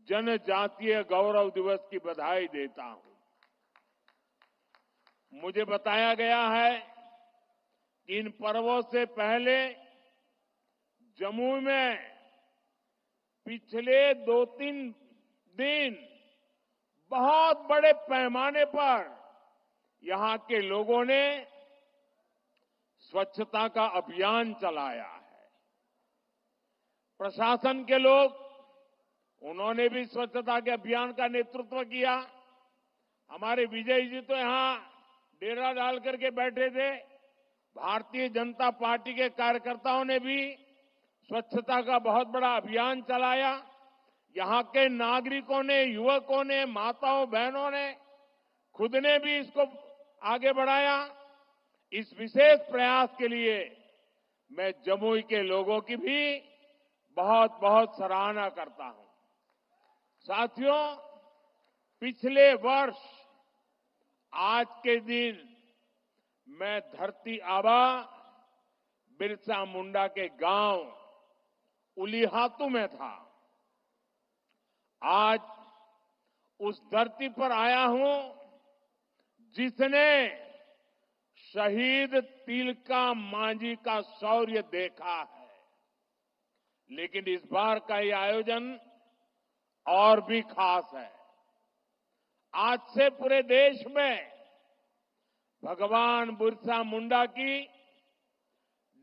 जनजातीय गौरव दिवस की बधाई देता हूं। मुझे बताया गया है कि इन पर्वों से पहले जम्मू में पिछले 2-3 दिन बहुत बड़े पैमाने पर यहां के लोगों ने स्वच्छता का अभियान चलाया है। प्रशासन के लोग, उन्होंने भी स्वच्छता के अभियान का नेतृत्व किया। हमारे विजय जी तो यहां डेरा डाल करके बैठे थे। भारतीय जनता पार्टी के कार्यकर्ताओं ने भी स्वच्छता का बहुत बड़ा अभियान चलाया। यहां के नागरिकों ने, युवकों ने, माताओं बहनों ने, खुद ने भी इसको आगे बढ़ाया। इस विशेष प्रयास के लिए मैं जमुई के लोगों की भी बहुत बहुत सराहना करता हूं। साथियों, पिछले वर्ष आज के दिन मैं धरती आबा बिरसा मुंडा के गांव उलीहातू में था। आज उस धरती पर आया हूं जिसने शहीद तिलका मांझी का शौर्य देखा है। लेकिन इस बार का ये आयोजन और भी खास है। आज से पूरे देश में भगवान बिरसा मुंडा की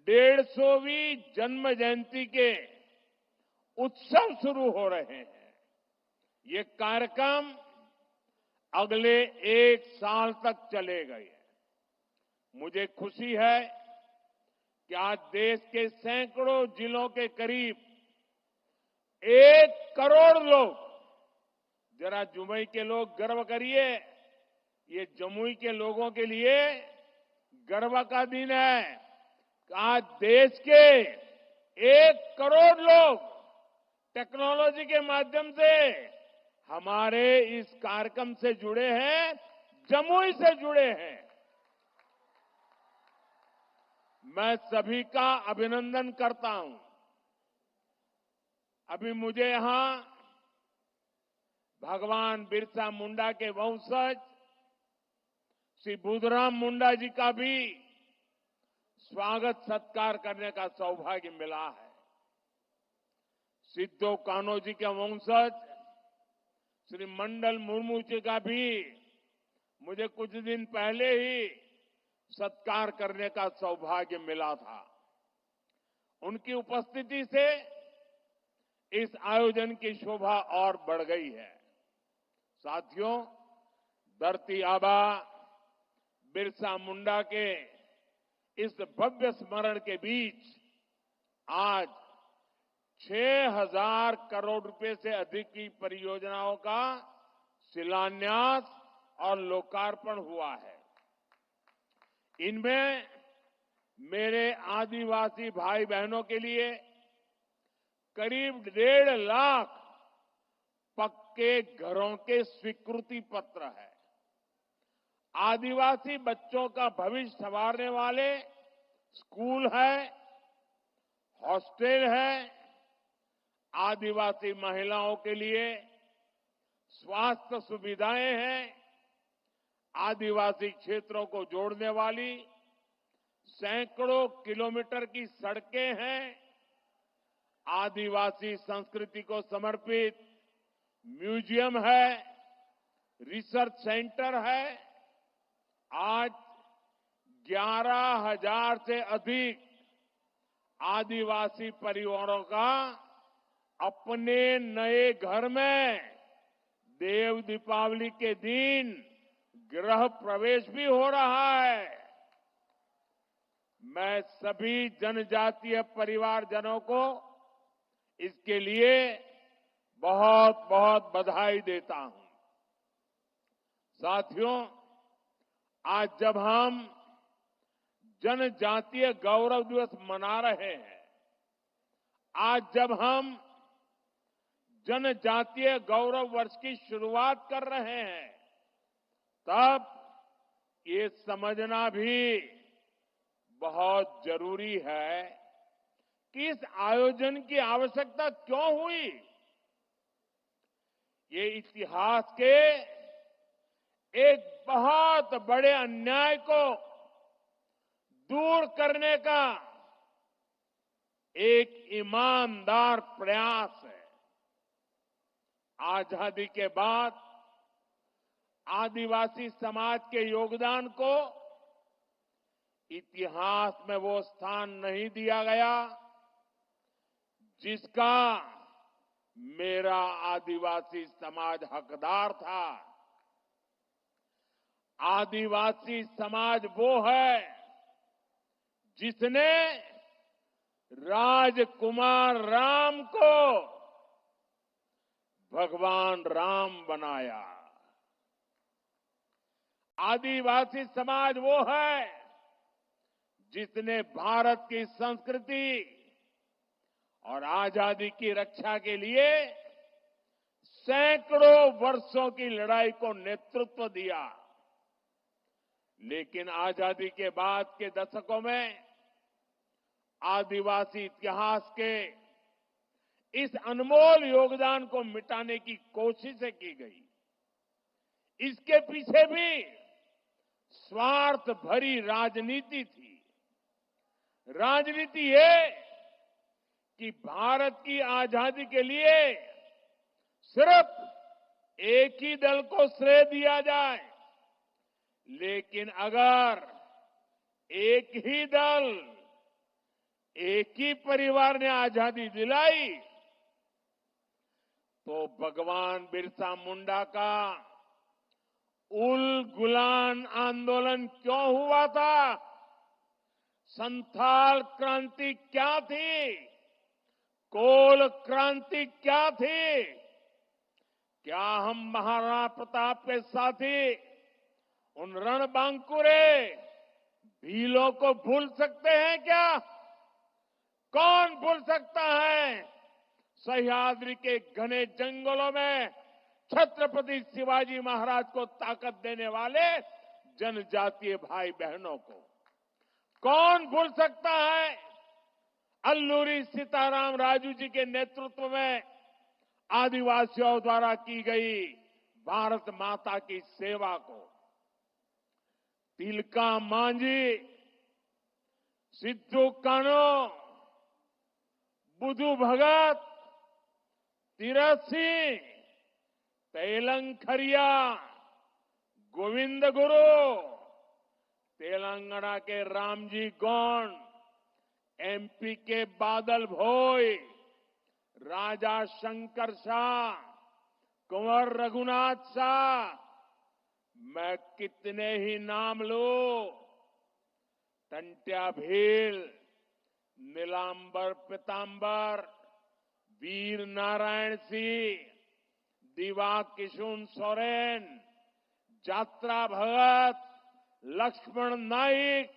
150वीं जन्म जयंती के उत्सव शुरू हो रहे हैं। ये कार्यक्रम अगले 1 साल तक चलेगा। मुझे खुशी है कि आज देश के सैकड़ों जिलों के करीब 1 करोड़ लोग, जरा जमुई के लोग गर्व करिए, ये जमुई के लोगों के लिए गर्व का दिन है। आज देश के 1 करोड़ लोग टेक्नोलॉजी के माध्यम से हमारे इस कार्यक्रम से जुड़े हैं, जमुई से जुड़े हैं। मैं सभी का अभिनंदन करता हूं। अभी मुझे यहां भगवान बिरसा मुंडा के वंशज श्री बुधराम मुंडा जी का भी स्वागत सत्कार करने का सौभाग्य मिला है। सिद्धो कान्हो जी के वंशज श्री मंडल मुर्मू जी का भी मुझे कुछ दिन पहले ही सत्कार करने का सौभाग्य मिला था। उनकी उपस्थिति से इस आयोजन की शोभा और बढ़ गई है। साथियों, धरती आबा बिरसा मुंडा के इस भव्य स्मरण के बीच आज 6,000 करोड़ रुपए से अधिक की परियोजनाओं का शिलान्यास और लोकार्पण हुआ है। इनमें मेरे आदिवासी भाई बहनों के लिए करीब 1.5 लाख पक्के घरों के स्वीकृति पत्र है। आदिवासी बच्चों का भविष्य संवारने वाले स्कूल है, हॉस्टल है, आदिवासी महिलाओं के लिए स्वास्थ्य सुविधाएं हैं, आदिवासी क्षेत्रों को जोड़ने वाली सैकड़ों किलोमीटर की सड़कें हैं, आदिवासी संस्कृति को समर्पित म्यूजियम है, रिसर्च सेंटर है। आज 11,000 से अधिक आदिवासी परिवारों का अपने नए घर में देव दीपावली के दिन गृह प्रवेश भी हो रहा है। मैं सभी जनजातीय परिवारजनों को इसके लिए बहुत बहुत बधाई देता हूं। साथियों, आज जब हम जनजातीय गौरव दिवस मना रहे हैं, आज जब हम जनजातीय गौरव वर्ष की शुरुआत कर रहे हैं, तब ये समझना भी बहुत जरूरी है कि इस आयोजन की आवश्यकता क्यों हुई। ये इतिहास के एक बहुत बड़े अन्याय को दूर करने का एक ईमानदार प्रयास है। आजादी के बाद आदिवासी समाज के योगदान को इतिहास में वो स्थान नहीं दिया गया जिसका मेरा आदिवासी समाज हकदार था। आदिवासी समाज वो है जिसने राजकुमार राम को भगवान राम बनाया। आदिवासी समाज वो है जिसने भारत की संस्कृति और आजादी की रक्षा के लिए सैकड़ों वर्षों की लड़ाई को नेतृत्व दिया। लेकिन आजादी के बाद के दशकों में आदिवासी इतिहास के इस अनमोल योगदान को मिटाने की कोशिशें की गई। इसके पीछे भी स्वार्थ भरी राजनीति थी। राजनीति ये कि भारत की आजादी के लिए सिर्फ एक ही दल को श्रेय दिया जाए, लेकिन अगर एक ही दल, एक ही परिवार ने आजादी दिलाई तो भगवान बिरसा मुंडा का उल गुलान आंदोलन क्यों हुआ था? संथाल क्रांति क्या थी? कोल क्रांति क्या थी? क्या हम महाराणा प्रताप के साथी उन रणबांकुरे भीलों को भूल सकते हैं क्या? कौन भूल सकता है सह्याद्री के घने जंगलों में छत्रपति शिवाजी महाराज को ताकत देने वाले जनजातीय भाई बहनों को? कौन भूल सकता है अल्लूरी सीताराम राजू जी के नेतृत्व में आदिवासियों द्वारा की गई भारत माता की सेवा को? तिलका मांझी, सिद्धू कान्हो, बुधू भगत, तीरथ सिंह, तेलंखरिया, गोविंद गुरु, तेलंगाना के रामजी गौंड, एमपी के बादल भोई, राजा शंकर शाह, कुंवर रघुनाथ शाह, मैं कितने ही नाम लूं। टंट्या भील, नीलांबर पीतांबर, वीर नारायण सिंह, दिवा किशुन सोरेन, जात्रा भगत, लक्ष्मण नाइक,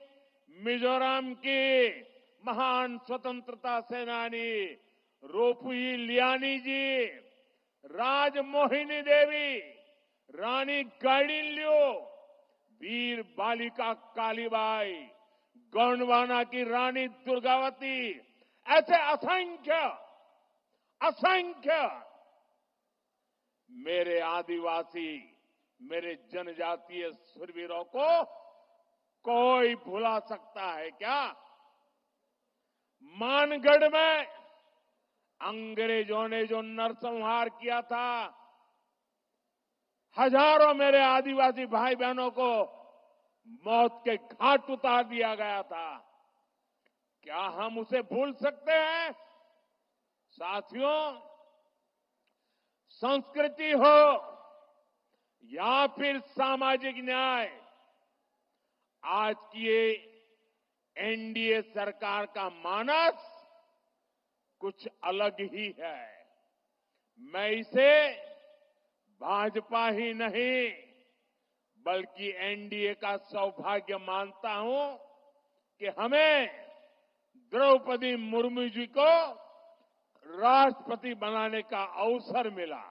मिजोरम की महान स्वतंत्रता सेनानी रोपुई लियानी जी, राजमोहिनी देवी, रानी गाइडिनल्यू, वीर बालिका कालीबाई, गोंडवाना की रानी दुर्गावती, ऐसे असंख्य असंख्य मेरे आदिवासी, मेरे जनजातीय शूरवीरों को कोई भुला सकता है क्या? मानगढ़ में अंग्रेजों ने जो नरसंहार किया था, हजारों मेरे आदिवासी भाई बहनों को मौत के घाट उतार दिया गया था, क्या हम उसे भूल सकते हैं? साथियों, संस्कृति हो या फिर सामाजिक न्याय, आज की ये एनडीए सरकार का मानस कुछ अलग ही है। मैं इसे भाजपा ही नहीं बल्कि एनडीए का सौभाग्य मानता हूं कि हमें द्रौपदी मुर्मू जी को राष्ट्रपति बनाने का अवसर मिला।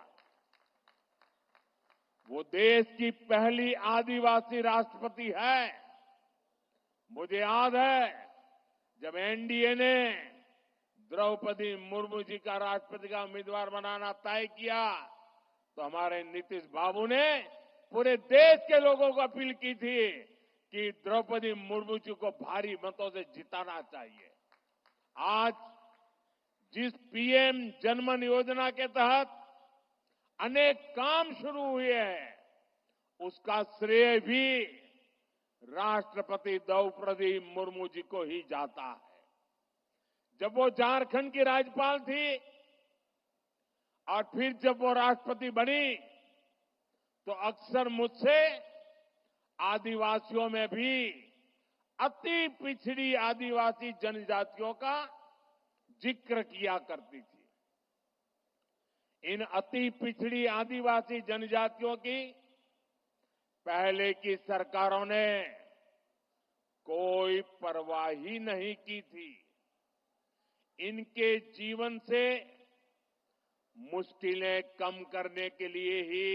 वो देश की पहली आदिवासी राष्ट्रपति है। मुझे याद है जब एनडीए ने द्रौपदी मुर्मू जी का राष्ट्रपति का उम्मीदवार बनाना तय किया तो हमारे नीतीश बाबू ने पूरे देश के लोगों को अपील की थी कि द्रौपदी मुर्मू जी को भारी मतों से जिताना चाहिए। आज जिस पीएम जनमन योजना के तहत अनेक काम शुरू हुए हैं, उसका श्रेय भी राष्ट्रपति द्रौपदी मुर्मू जी को ही जाता है। जब वो झारखंड की राज्यपाल थी और फिर जब वो राष्ट्रपति बनी तो अक्सर मुझसे आदिवासियों में भी अति पिछड़ी आदिवासी जनजातियों का जिक्र किया करती थी। इन अति पिछड़ी आदिवासी जनजातियों की पहले की सरकारों ने कोई परवाह ही नहीं की थी। इनके जीवन से मुश्किलें कम करने के लिए ही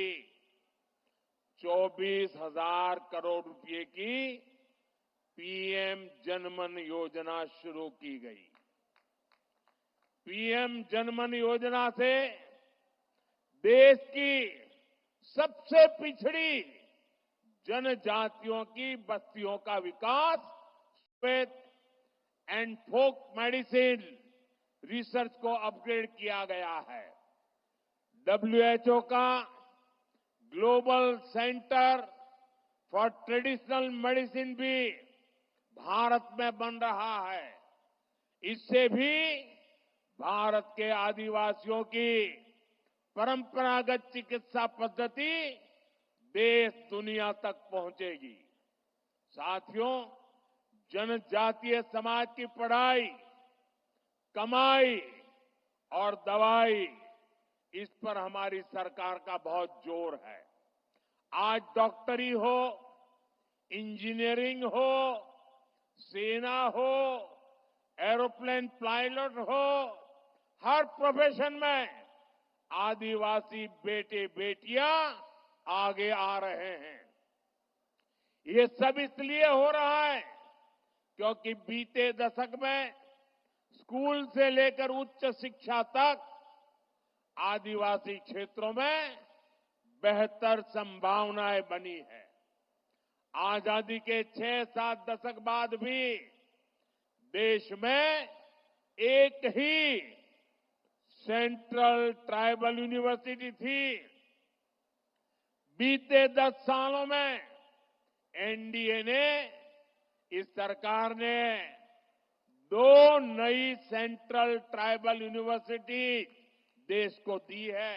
24,000 करोड़ रुपए की पीएम जनमन योजना शुरू की गई। पीएम जनमन योजना से देश की सबसे पिछड़ी जनजातियों की बस्तियों का विकास, श्वेत एंड फोक मेडिसिन रिसर्च को अपग्रेड किया गया है। WHO का global centre for traditional medicine भी भारत में बन रहा है। इससे भी भारत के आदिवासियों की परंपरागत चिकित्सा पद्धति देश दुनिया तक पहुंचेगी। साथियों, जनजातीय समाज की पढ़ाई, कमाई और दवाई, इस पर हमारी सरकार का बहुत जोर है। आज डॉक्टरी हो, इंजीनियरिंग हो, सेना हो, एरोप्लेन पायलट हो, हर प्रोफेशन में आदिवासी बेटे बेटियां आगे आ रहे हैं। ये सब इसलिए हो रहा है क्योंकि बीते दशक में स्कूल से लेकर उच्च शिक्षा तक आदिवासी क्षेत्रों में बेहतर संभावनाएं बनी है। आजादी के 6-7 दशक बाद भी देश में एक ही सेंट्रल ट्राइबल यूनिवर्सिटी थी। बीते 10 सालों में एनडीए ने, इस सरकार ने 2 नई सेंट्रल ट्राइबल यूनिवर्सिटी देश को दी है।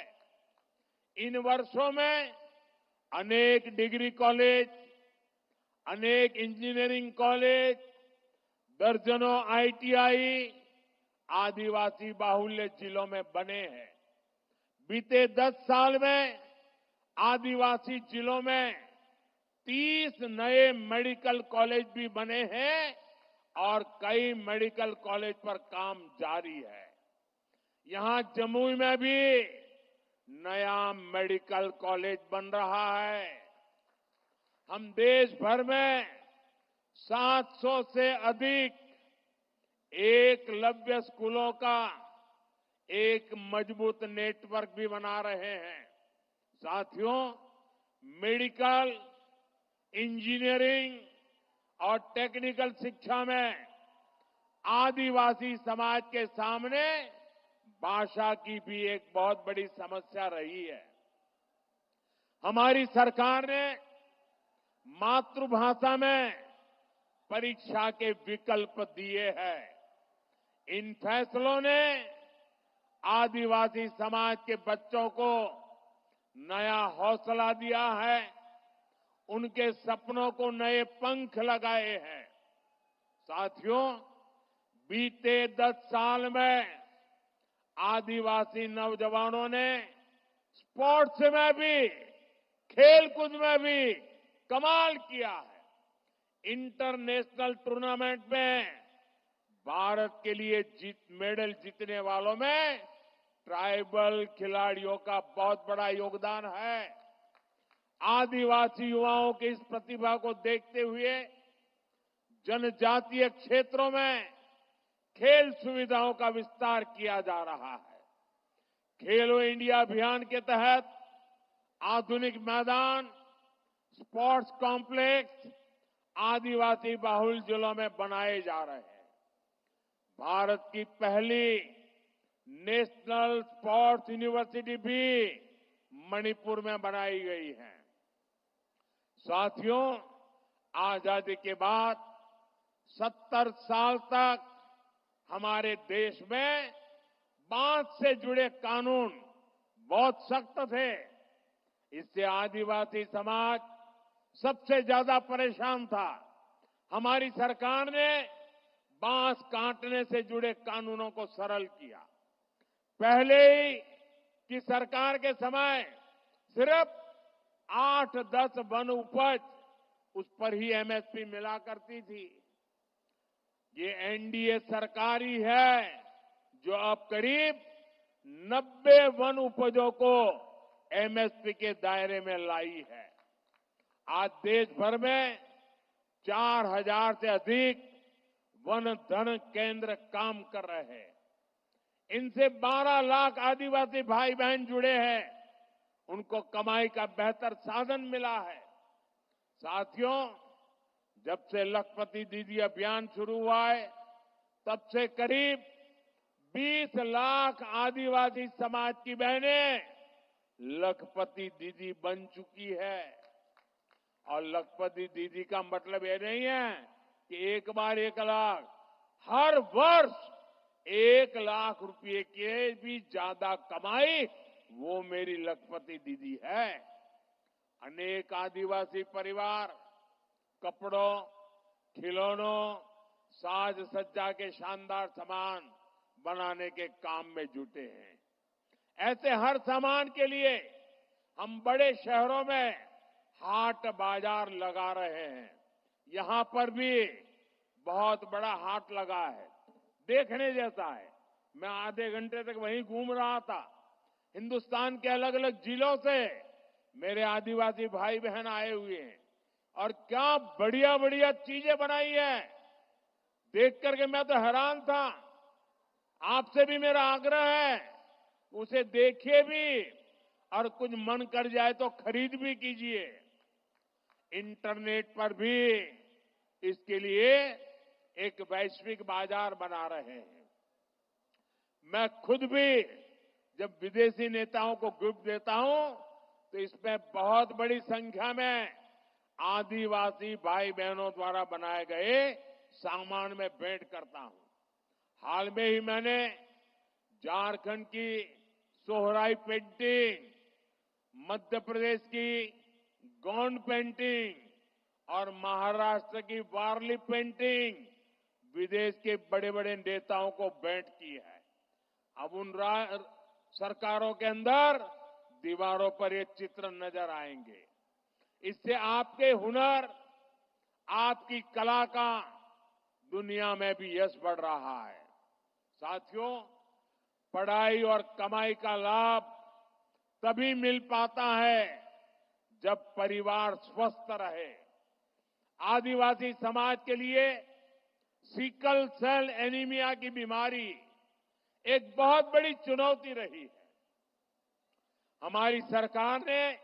इन वर्षों में अनेक डिग्री कॉलेज, अनेक इंजीनियरिंग कॉलेज, दर्जनों आईटीआई आदिवासी बाहुल्य जिलों में बने हैं। बीते 10 साल में आदिवासी जिलों में 30 नए मेडिकल कॉलेज भी बने हैं और कई मेडिकल कॉलेज पर काम जारी है। यहां जमुई में भी नया मेडिकल कॉलेज बन रहा है। हम देश भर में 700 से अधिक एकलव्य स्कूलों का एक मजबूत नेटवर्क भी बना रहे हैं। साथियों, मेडिकल, इंजीनियरिंग और टेक्निकल शिक्षा में आदिवासी समाज के सामने भाषा की भी एक बहुत बड़ी समस्या रही है। हमारी सरकार ने मातृभाषा में परीक्षा के विकल्प दिए हैं। इन फैसलों ने आदिवासी समाज के बच्चों को नया हौसला दिया है, उनके सपनों को नए पंख लगाए हैं। साथियों, बीते 10 साल में आदिवासी नौजवानों ने स्पोर्ट्स में भी, खेलकूद में भी कमाल किया है। इंटरनेशनल टूर्नामेंट में भारत के लिए मेडल जीतने वालों में ट्राइबल खिलाड़ियों का बहुत बड़ा योगदान है। आदिवासी युवाओं की इस प्रतिभा को देखते हुए जनजातीय क्षेत्रों में खेल सुविधाओं का विस्तार किया जा रहा है। खेलो इंडिया अभियान के तहत आधुनिक मैदान, स्पोर्ट्स कॉम्प्लेक्स आदिवासी बाहुल जिलों में बनाए जा रहे हैं। भारत की पहली नेशनल स्पोर्ट्स यूनिवर्सिटी भी मणिपुर में बनाई गई है। साथियों, आजादी के बाद 70 साल तक हमारे देश में बांध से जुड़े कानून बहुत सख्त थे। इससे आदिवासी समाज सबसे ज्यादा परेशान था। हमारी सरकार ने बांस काटने से जुड़े कानूनों को सरल किया। पहले ही की सरकार के समय सिर्फ 8-10 वन उपज उस पर ही एमएसपी मिला करती थी। ये एनडीए सरकार ही है जो अब करीब 90 वन उपजों को एमएसपी के दायरे में लाई है। आज देश भर में 4000 से अधिक वन धन केंद्र काम कर रहे हैं। इनसे 12 लाख आदिवासी भाई बहन जुड़े हैं। उनको कमाई का बेहतर साधन मिला है। साथियों, जब से लखपति दीदी अभियान शुरू हुआ है, तब से करीब 20 लाख आदिवासी समाज की बहनें लखपति दीदी बन चुकी है। और लखपति दीदी का मतलब ये नहीं है कि एक बार 1 लाख, हर वर्ष 1 लाख रुपए के भी ज्यादा कमाई वो मेरी लखपति दीदी है। अनेक आदिवासी परिवार कपड़ों, खिलौनों, साज सज्जा के शानदार सामान बनाने के काम में जुटे हैं। ऐसे हर सामान के लिए हम बड़े शहरों में हाट बाजार लगा रहे हैं। यहां पर भी बहुत बड़ा हाट लगा है, देखने जैसा है। मैं आधे घंटे तक वहीं घूम रहा था। हिंदुस्तान के अलग अलग जिलों से मेरे आदिवासी भाई बहन आए हुए हैं और क्या बढ़िया बढ़िया चीजें बनाई है। देख करके मैं तो हैरान था। आपसे भी मेरा आग्रह है, उसे देखिए भी और कुछ मन कर जाए तो खरीद भी कीजिए। इंटरनेट पर भी इसके लिए एक वैश्विक बाजार बना रहे हैं। मैं खुद भी जब विदेशी नेताओं को गिफ्ट देता हूं तो इसमें बहुत बड़ी संख्या में आदिवासी भाई बहनों द्वारा बनाए गए सामान में भेंट करता हूं। हाल में ही मैंने झारखंड की सोहराई पेंटिंग, मध्य प्रदेश की गोंड पेंटिंग और महाराष्ट्र की वारली पेंटिंग विदेश के बड़े बड़े नेताओं को भेंट की है। अब उन सरकारों के अंदर दीवारों पर ये चित्र नजर आएंगे। इससे आपके हुनर, आपकी कला का दुनिया में भी यश बढ़ रहा है। साथियों, पढ़ाई और कमाई का लाभ तभी मिल पाता है जब परिवार स्वस्थ रहे। आदिवासी समाज के लिए सिकल सेल एनीमिया की बीमारी एक बहुत बड़ी चुनौती रही है। हमारी सरकार ने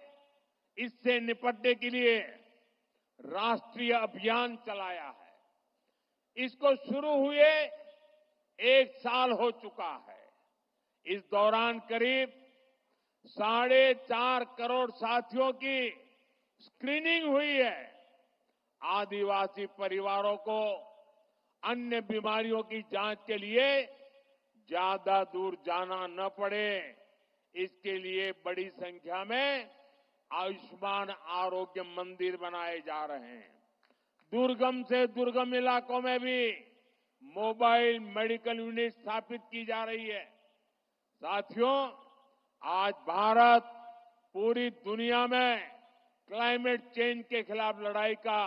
इससे निपटने के लिए राष्ट्रीय अभियान चलाया है। इसको शुरू हुए 1 साल हो चुका है। इस दौरान करीब 4.5 करोड़ साथियों की स्क्रीनिंग हुई है। आदिवासी परिवारों को अन्य बीमारियों की जांच के लिए ज्यादा दूर जाना न पड़े, इसके लिए बड़ी संख्या में आयुष्मान आरोग्य मंदिर बनाए जा रहे हैं। दुर्गम से दुर्गम इलाकों में भी मोबाइल मेडिकल यूनिट स्थापित की जा रही है। साथियों, आज भारत पूरी दुनिया में क्लाइमेट चेंज के खिलाफ लड़ाई का,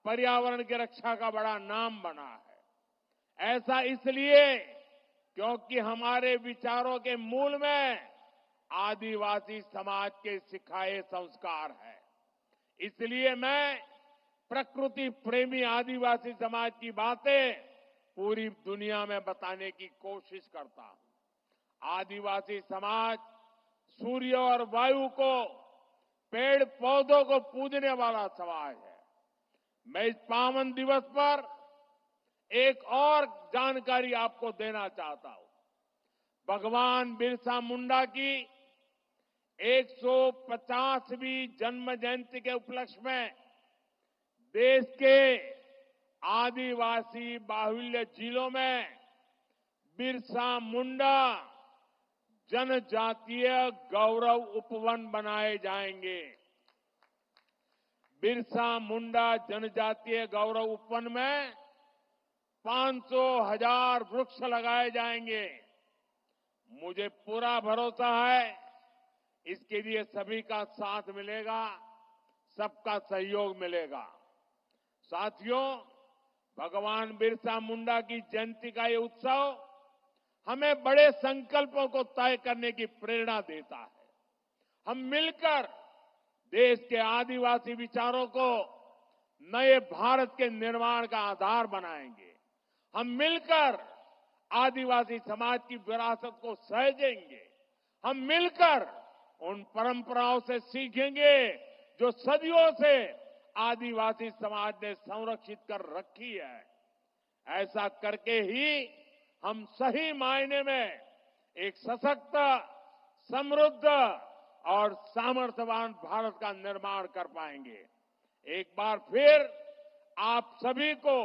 पर्यावरण की रक्षा का बड़ा नाम बना है। ऐसा इसलिए क्योंकि हमारे विचारों के मूल में आदिवासी समाज के सिखाए संस्कार है। इसलिए मैं प्रकृति प्रेमी आदिवासी समाज की बातें पूरी दुनिया में बताने की कोशिश करता हूं। आदिवासी समाज सूर्य और वायु को पेड़ पौधों को पूजने वाला समाज है। मैं इस पावन दिवस पर एक और जानकारी आपको देना चाहता हूं। भगवान बिरसा मुंडा की 150वीं जन्म जयंती के उपलक्ष्य में देश के आदिवासी बाहुल्य जिलों में बिरसा मुंडा जनजातीय गौरव उपवन बनाए जाएंगे। बिरसा मुंडा जनजातीय गौरव उपवन में 500,000 वृक्ष लगाए जाएंगे। मुझे पूरा भरोसा है इसके लिए सभी का साथ मिलेगा, सबका सहयोग मिलेगा। साथियों, भगवान बिरसा मुंडा की जयंती का ये उत्सव हमें बड़े संकल्पों को तय करने की प्रेरणा देता है। हम मिलकर देश के आदिवासी विचारों को नए भारत के निर्माण का आधार बनाएंगे। हम मिलकर आदिवासी समाज की विरासत को सहेजेंगे। हम मिलकर उन परंपराओं से सीखेंगे जो सदियों से आदिवासी समाज ने संरक्षित कर रखी है। ऐसा करके ही हम सही मायने में एक सशक्त, समृद्ध और सामर्थ्यवान भारत का निर्माण कर पाएंगे। एक बार फिर आप सभी को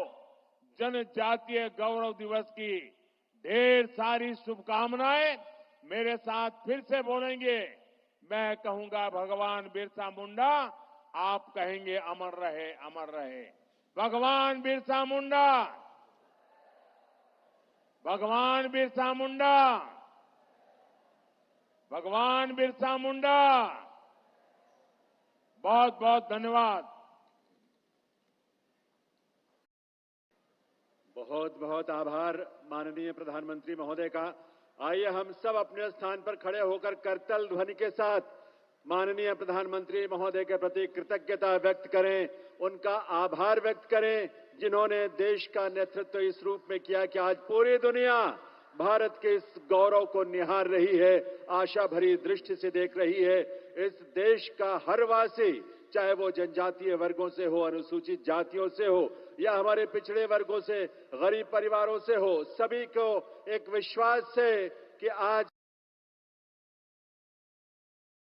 जनजातीय गौरव दिवस की ढेर सारी शुभकामनाएं। मेरे साथ फिर से बोलेंगे। मैं कहूंगा भगवान बिरसा मुंडा, आप कहेंगे अमर रहे, अमर रहे। भगवान बिरसा मुंडा, भगवान बिरसा मुंडा, भगवान बिरसा मुंडा। बहुत बहुत धन्यवाद। बहुत बहुत आभार माननीय प्रधानमंत्री महोदय का। आइए हम सब अपने स्थान पर खड़े होकर करतल ध्वनि के साथ माननीय प्रधानमंत्री महोदय के प्रति कृतज्ञता व्यक्त करें, उनका आभार व्यक्त करें, जिन्होंने देश का नेतृत्व इस रूप में किया कि आज पूरी दुनिया भारत के इस गौरव को निहार रही है, आशा भरी दृष्टि से देख रही है। इस देश का हर वासी, चाहे वो जनजातीय वर्गों से हो, अनुसूचित जातियों से हो या हमारे पिछड़े वर्गों से, गरीब परिवारों से हो, सभी को एक विश्वास है कि आज